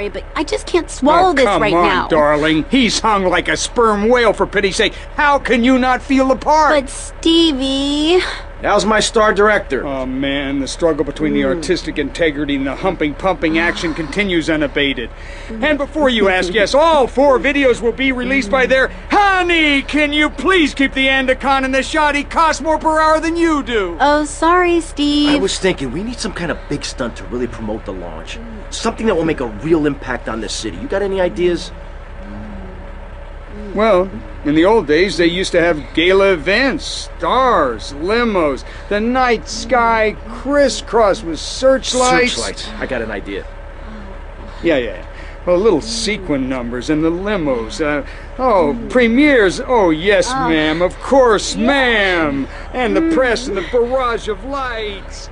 sorry, but I just can't swallow this right now. Come on, darling. He's hung like a sperm whale, for pity's sake. How can you not feel the part? But Stevie... How's my star director? Oh, man, the struggle between the artistic integrity and the pumping action continues unabated. And before you ask, yes, all 4 videos will be released by their... Honey, can you please keep the Andacon in the shot? He costs more per hour than you do. Oh, sorry, Steve. I was thinking, we need some kind of big stunt to really promote the launch. Something that will make a real impact on this city. You got any ideas? Well, in the old days, they used to have gala events, stars, limos, the night sky crisscross with searchlights. Searchlights. I got an idea. Yeah. Well, little sequin numbers and the limos. Premieres. Oh, yes, ma'am. Of course, ma'am. And the press and the barrage of lights.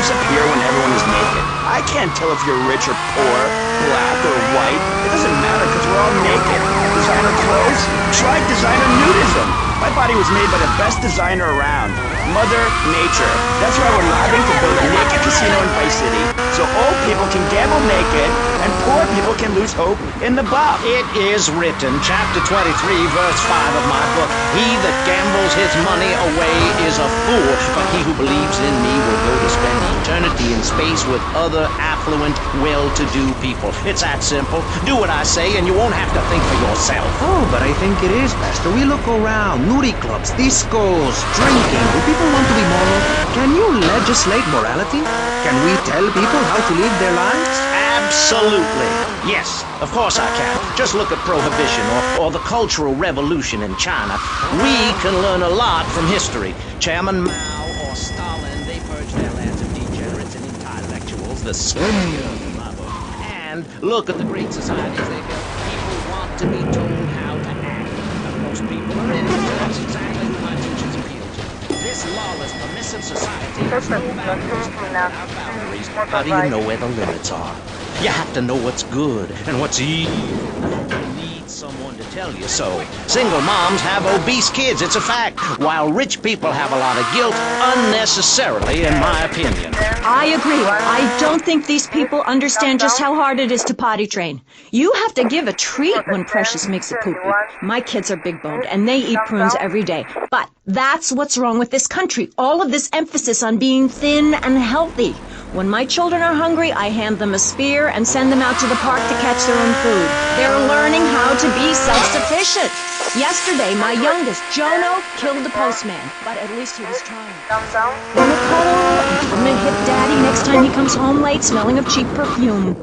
Disappear when everyone is naked. I can't tell if you're rich or poor, black or white. It doesn't matter because we're all naked. Designer clothes? Try designer nudism. My body was made by the best designer around, Mother Nature. That's why we're lobbying to build a naked casino in Vice City, so old people can gamble naked and poor people can lose hope in the buff. It is written, chapter 23, verse 5 of my book, he that gambles his money away is a fool, but he who believes in me will go to spend eternity in space with other affluent, well-to-do people. It's that simple. Do what I say and you won't have to think for yourself. Oh, but I think it is, Pastor. We look around, nudie clubs, discos, drinking. Do people want to be moral? Can you legislate morality? Can we tell people how to live their lives? Absolutely. Yes, of course I can. Just look at Prohibition or the Cultural Revolution in China. We can learn a lot from history. Chairman Mao or Stalin, they purged their lands of degenerates and intellectuals, the scourge of the mother. And look at the great societies they built. People want to be told how to act. And most people are in it. That's exactly who my teachers appeal to. This lawless, permissive society has no boundaries without boundaries. How do you know where the limits are? You have to know what's good and what's evil. You need someone to tell you so. Single moms have obese kids, it's a fact, while rich people have a lot of guilt unnecessarily, in my opinion. I agree. I don't think these people understand just how hard it is to potty train. You have to give a treat when Precious makes a poopy. My kids are big-boned, and they eat prunes every day. But that's what's wrong with this country. All of this emphasis on being thin and healthy. When my children are hungry, I hand them a spear and send them out to the park to catch their own food. They're learning how to be self-sufficient. Yesterday, my youngest, Jono, killed the postman, but at least he was trying. Want a cuddle? And come and hit Daddy next time he comes home late smelling of cheap perfume.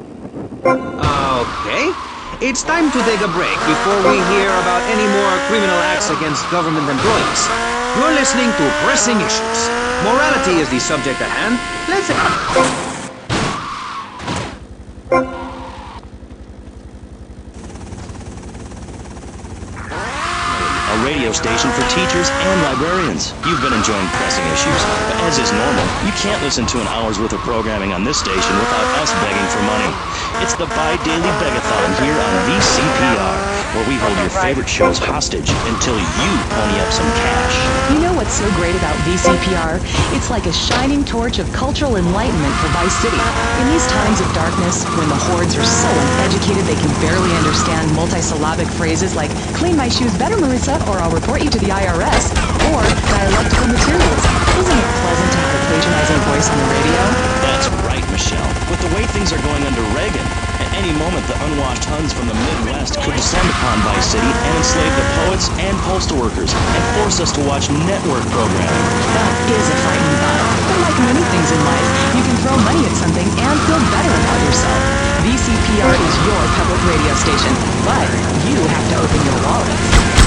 Okay. It's time to take a break before we hear about any more criminal acts against government employees. You're listening to Pressing Issues. Morality is the subject at hand. Let's... A radio station for teachers and librarians. You've been enjoying Pressing Issues, but as is normal, you can't listen to an hour's worth of programming on this station without us begging for money. It's the bi-daily begathon here on VCPR, where we hold your favorite shows hostage until you pony up some cash. You know what's so great about VCPR? It's like a shining torch of cultural enlightenment for Vice City. In these times of darkness, when the hordes are so uneducated they can barely understand multisyllabic phrases like, clean my shoes better, Marissa, or I'll report you to the IRS, or dialectical materials. Isn't it pleasant to have a patronizing voice on the radio? That's right, Michelle. With the way things are going under Reagan, at any moment the unwashed Huns from the Midwest could descend upon Vice City and enslave the poets and postal workers and force us to watch network programming. That is a frightening thought. But like many things in life, you can throw money at something and feel better about yourself. VCPR is your public radio station, but you have to open your wallet.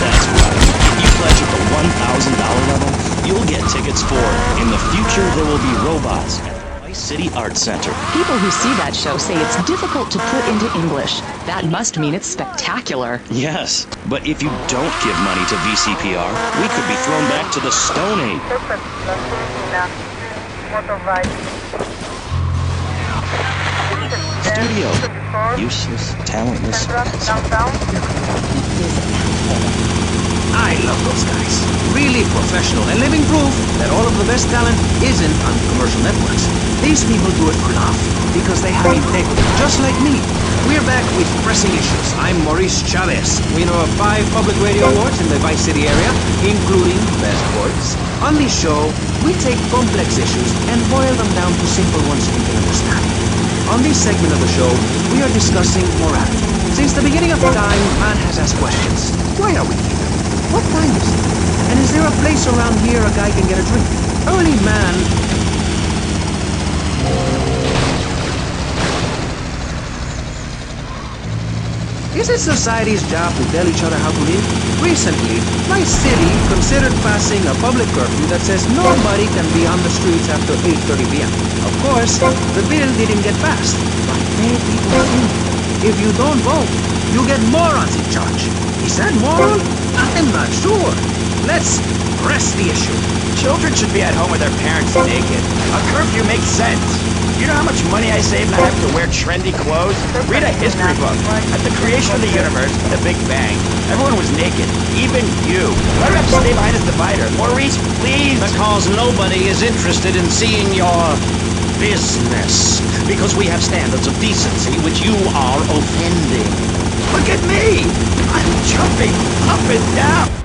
That's right. If you pledge at the $1,000 level, you'll get tickets for In the Future There Will Be Robots at the Vice City Arts Center. People who see that show say it's difficult to put into English. That must mean it's spectacular. Yes, but if you don't give money to VCPR, we could be thrown back to the Stone Age. studio. Useless, talentless. I love those guys. Really professional and living proof that all of the best talent isn't on commercial networks. These people do it for love because they have integrity, just like me. We're back with Pressing Issues. I'm Maurice Chavez, winner of 5 public radio awards in the Vice City area, including Best Voice. On this show, we take complex issues and boil them down to simple ones you can understand. On this segment of the show, we are discussing morality. Since the beginning of time, man has asked questions. Why are we here? What time is it? And is there a place around here a guy can get a drink? Early man... Is it society's job to tell each other how to live? Recently, my city considered passing a public curfew that says nobody can be on the streets after 8:30 p.m. Of course, the bill didn't get passed, but many people think if you don't vote, you get morons in charge. Is that moral? I'm not sure. Let's press the issue. Children should be at home with their parents naked. A curfew makes sense. You know how much money I save not having to wear trendy clothes? Read a history book. At the creation of the universe, the Big Bang, everyone was naked. Even you. Why do I have to stay behind this divider? Maurice, please! Because nobody is interested in seeing your business. Because we have standards of decency which you are offending. Look at me! I'm jumping up and down!